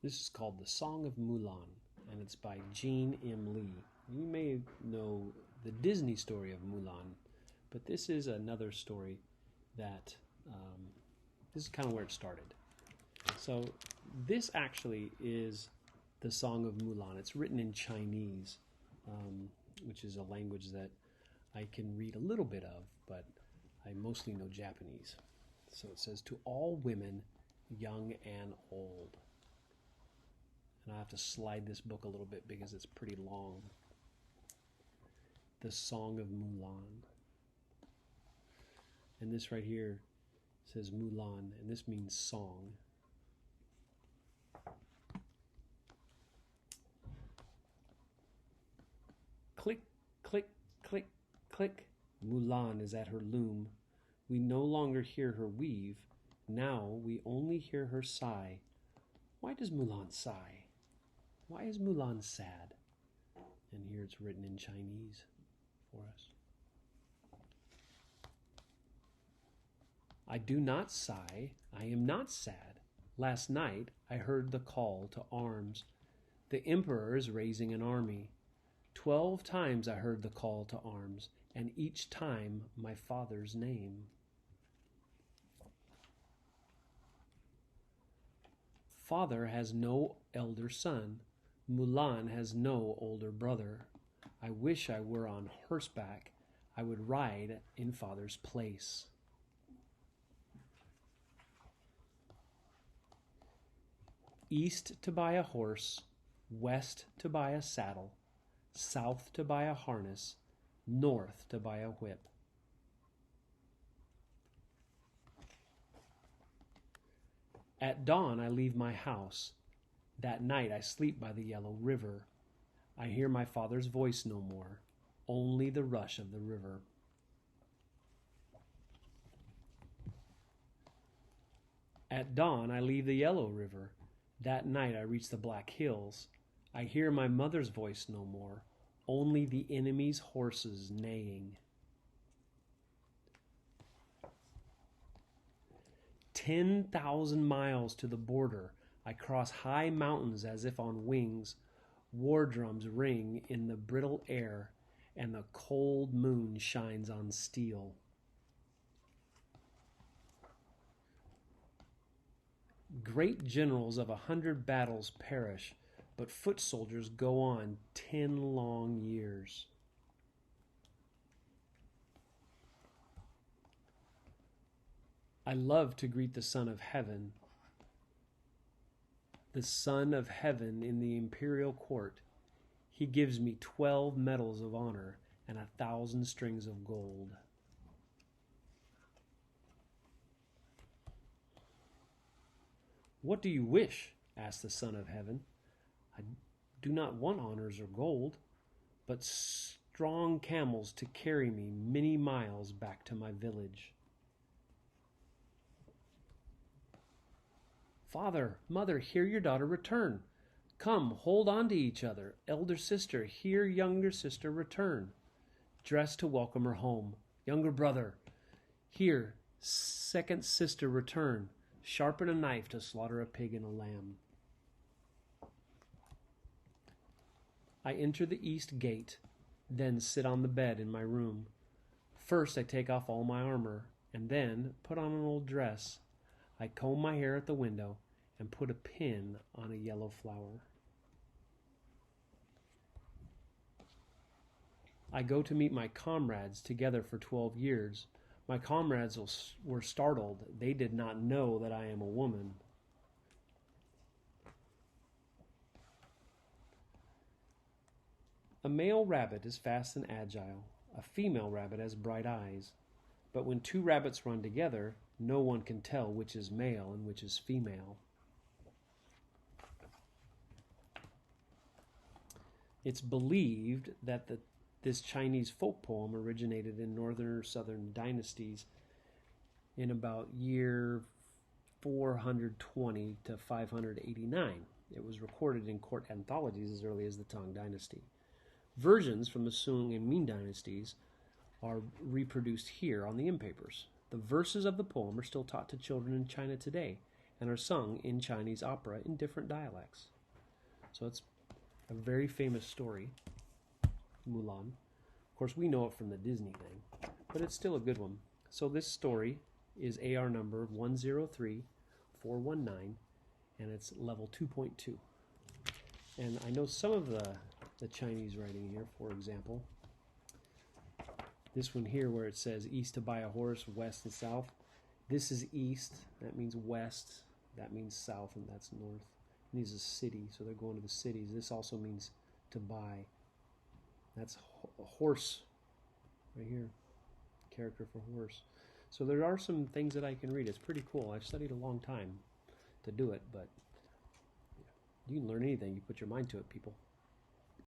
This is called the Song of Mu Lan, and it's by Jean M. Lee. You may know the Disney story of Mulan, but this is another story that, this is kind of where it started. So this actually is the Song of Mu Lan. It's written in Chinese, which is a language that I can read a little bit of, but I mostly know Japanese. So it says, "To all women, young and old." And I have to slide this book a little bit because it's pretty long. The Song of Mu Lan. And this right here says Mulan, and this means song. Click, click, click, click. Mulan is at her loom. We no longer hear her weave. Now we only hear her sigh. Why does Mulan sigh? Why is Mulan sad? And here it's written in Chinese for us. I do not sigh. I am not sad. Last night I heard the call to arms. The emperor is raising an army. 12 times I heard the call to arms, and each time my father's name. Father has no elder son. Mulan has no older brother. I wish I were on horseback. I would ride in father's place. East to buy a horse, west to buy a saddle, south to buy a harness, north to buy a whip. At dawn I leave my house. That night I sleep by the yellow river. I hear my father's voice no more, only the rush of the river. At dawn I leave the yellow river. That night I reach the black hills. I hear my mother's voice no more, only the enemy's horses neighing. 10,000 miles to the border, I cross high mountains as if on wings. War drums ring in the brittle air, and the cold moon shines on steel. Great generals of 100 battles perish, but foot soldiers go on 10 long years. I love to greet the Son of Heaven. The Son of Heaven in the imperial court. He gives me 12 medals of honor and 1,000 strings of gold. What do you wish? Asked the Son of Heaven. I do not want honors or gold, but strong camels to carry me many miles back to my village. Father, mother, hear your daughter return. Come, hold on to each other. Elder sister, hear younger sister return. Dress to welcome her home. Younger brother, hear second sister return. Sharpen a knife to slaughter a pig and a lamb. I enter the east gate, then sit on the bed in my room. First I take off all my armor, and then put on an old dress. I comb my hair at the window and put a pin on a yellow flower. I go to meet my comrades together for 12 years. My comrades were startled. They did not know that I am a woman. A male rabbit is fast and agile. A female rabbit has bright eyes. But when two rabbits run together, no one can tell which is male and which is female. It's believed that this Chinese folk poem originated in northern or southern dynasties in about year 420 to 589. It was recorded in court anthologies as early as the Tang Dynasty. Versions from the Song and Ming dynasties are reproduced here on the in papers. The verses of the poem are still taught to children in China today, and are sung in Chinese opera in different dialects. So it's a very famous story, Mulan. Of course, we know it from the Disney thing, but it's still a good one. So this story is AR number 103419, and it's level 2.2. And I know some of the Chinese writing here, for example. This one here where it says east to buy a horse, west and south. This is east, that means west, that means south, and that's north. And these are cities, so they're going to the cities. This also means to buy. That's a horse right here, character for horse. So there are some things that I can read. It's pretty cool. I've studied a long time to do it, but you can learn anything. You put your mind to it, people.